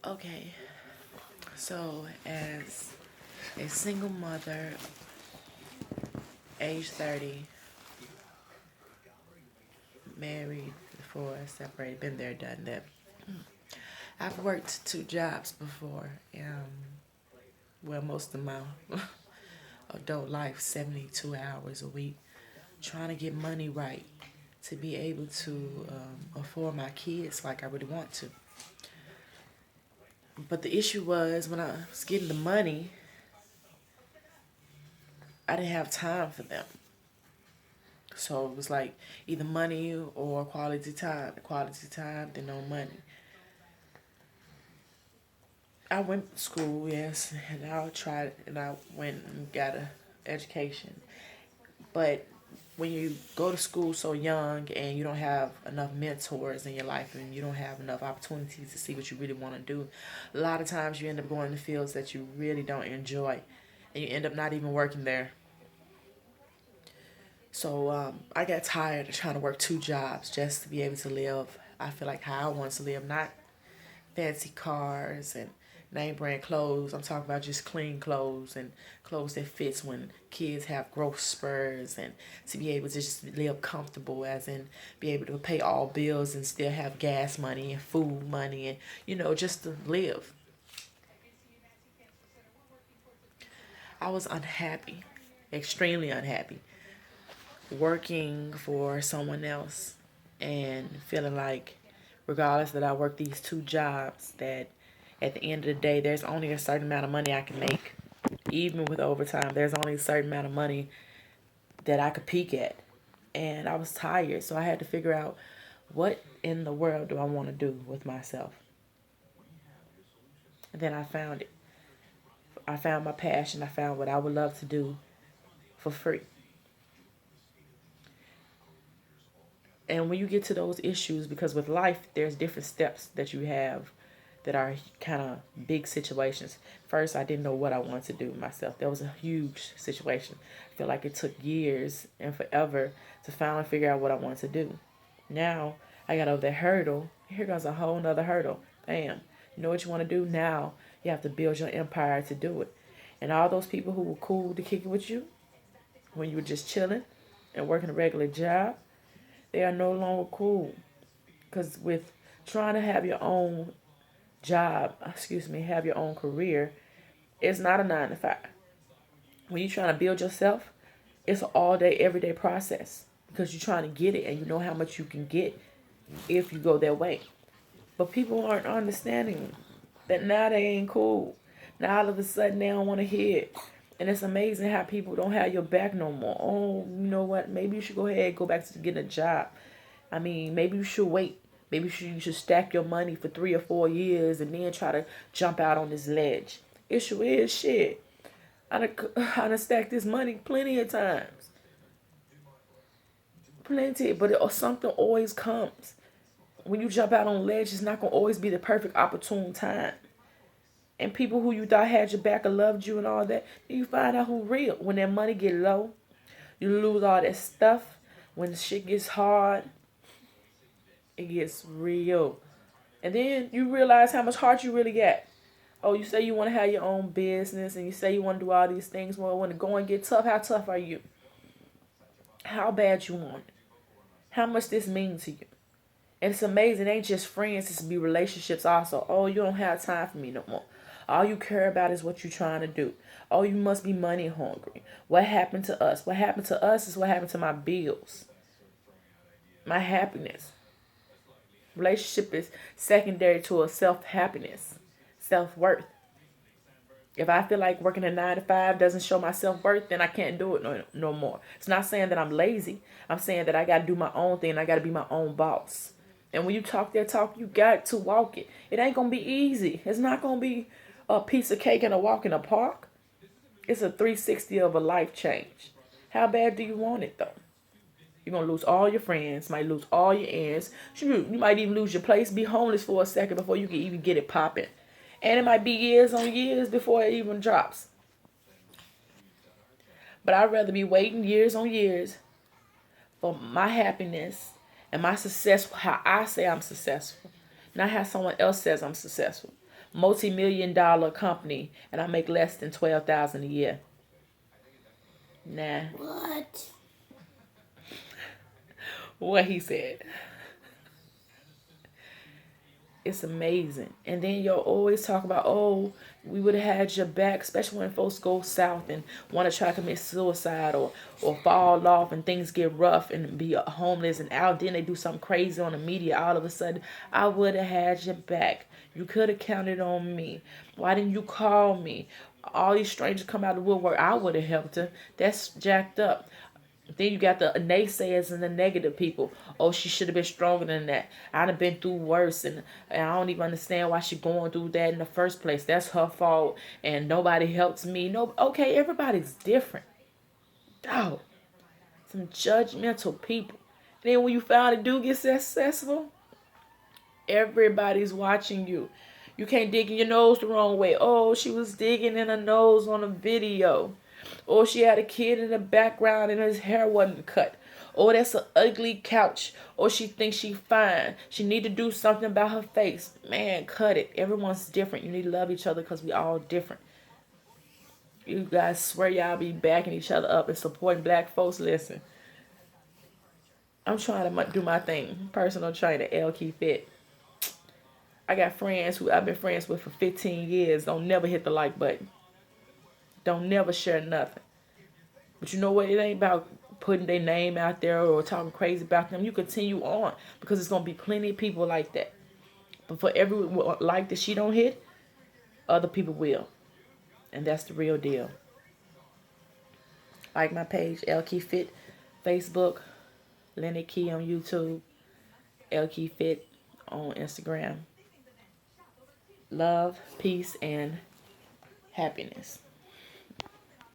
Okay, so as a single mother, age 30, married before, separated, been there, done that. I've worked two jobs before. Well, most of my adult life, 72 hours a week, trying to get money right to be able to afford my kids like I really want to. But the issue was when I was getting the money, I didn't have time for them. So it was like either money or quality time. Quality time, then no money. I went to school, yes, and I tried, and I went and got a education. But when you go to school so young and you don't have enough mentors in your life and you don't have enough opportunities to see what you really want to do, a lot of times you end up going to fields that you really don't enjoy, and you end up not even working there. So I got tired of trying to work two jobs just to be able to live. I feel like how I want to live, not fancy cars and name brand clothes. I'm talking about just clean clothes and clothes that fits when kids have growth spurs, and to be able to just live comfortable, as in be able to pay all bills and still have gas money and food money, and just to live. I was unhappy, extremely unhappy, working for someone else and feeling like regardless that I work these two jobs, that at the end of the day there's only a certain amount of money I can make. Even with overtime, there's only a certain amount of money that I could peak at. And I was tired, so I had to figure out what in the world do I want to do with myself. And then I found it. I found my passion. I found what I would love to do for free. And when you get to those issues, because with life, there's different steps that you have that are kind of big situations. First, I didn't know what I wanted to do with myself. That was a huge situation. I feel like it took years and forever to finally figure out what I wanted to do. Now, I got over that hurdle. Here goes a whole nother hurdle. Bam. You know what you want to do? Now, you have to build your empire to do it. And all those people who were cool to kick it with you when you were just chilling and working a regular job, they are no longer cool. Because with trying to have your own have your own career, it's not a 9 to 5. When you're trying to build yourself, it's an all day, everyday process because you're trying to get it and you know how much you can get if you go that way. But people aren't understanding that now they ain't cool. Now all of a sudden they don't want to hear it. And it's amazing how people don't have your back no more. Oh, you know what? Maybe you should go ahead and go back to getting a job. I mean, maybe you should wait. Maybe you should stack your money for 3 or 4 years and then try to jump out on this ledge. Issue is shit. I done stacked this money plenty of times. Plenty. But something always comes. When you jump out on a ledge, it's not going to always be the perfect opportune time. And people who you thought had your back or loved you and all that, you find out who real. When that money get low, you lose all that stuff. When the shit gets hard, it gets real. And then you realize how much heart you really got. Oh, you say you want to have your own business and you say you want to do all these things. Well, when the going get tough, how tough are you? How bad you want it? How much this means to you? And it's amazing. It ain't just friends. It's be relationships also. Oh, you don't have time for me no more. All you care about is what you're trying to do. Oh, you must be money hungry. What happened to us? What happened to us is what happened to my bills, my happiness. Relationship is secondary to a self happiness, self worth. If I feel like working a 9 to 5 doesn't show my self worth, then I can't do it no more. It's not saying that I'm lazy. I'm saying that I got to do my own thing. I got to be my own boss. And when you talk that talk, you got to walk it. It ain't going to be easy. It's not going to be a piece of cake and a walk in a park. It's a 360 of a life change. How bad do you want it, though? You're going to lose all your friends, might lose all your ends. Shoot, you might even lose your place, be homeless for a second before you can even get it popping. And it might be years on years before it even drops. But I'd rather be waiting years on years for my happiness and my success, how I say I'm successful, not how someone else says I'm successful. multi-million-dollar company and I make less than 12,000 a year. Nah. What he said. It's amazing. And then you'll always talk about, oh, we would have had your back, especially when folks go south and want to try to commit suicide or fall off and things get rough and be homeless and out. Then they do something crazy on the media. All of a sudden, I would have had your back. You could have counted on me. Why didn't you call me? All these strangers come out of the woodwork. I would have helped her. That's jacked up. Then you got the naysayers and the negative people. Oh, she should have been stronger than that. I'd have been through worse, and I don't even understand why she going through that in the first place. That's her fault, and nobody helps me. No, okay, everybody's different. Oh, some judgmental people. Then when you finally do get successful, everybody's watching you. You can't dig in your nose the wrong way. Oh, she was digging in her nose on a video. Or she had a kid in the background and his hair wasn't cut. Or that's an ugly couch. Or she thinks she fine. She need to do something about her face. Man, cut it. Everyone's different. You need to love each other because we all different. You guys swear y'all be backing each other up and supporting black folks. Listen, I'm trying to do my thing. Personal trainer, L Key Fit. I got friends who I've been friends with for 15 years. Don't never hit the like button. Don't never share nothing. But you know what? It ain't about putting their name out there or talking crazy about them. You continue on because there's going to be plenty of people like that. But for every like that she don't hit, other people will. And that's the real deal. Like my page, L Key Fit, Facebook, Lenny Key on YouTube, L Key Fit on Instagram. Love, peace, and happiness.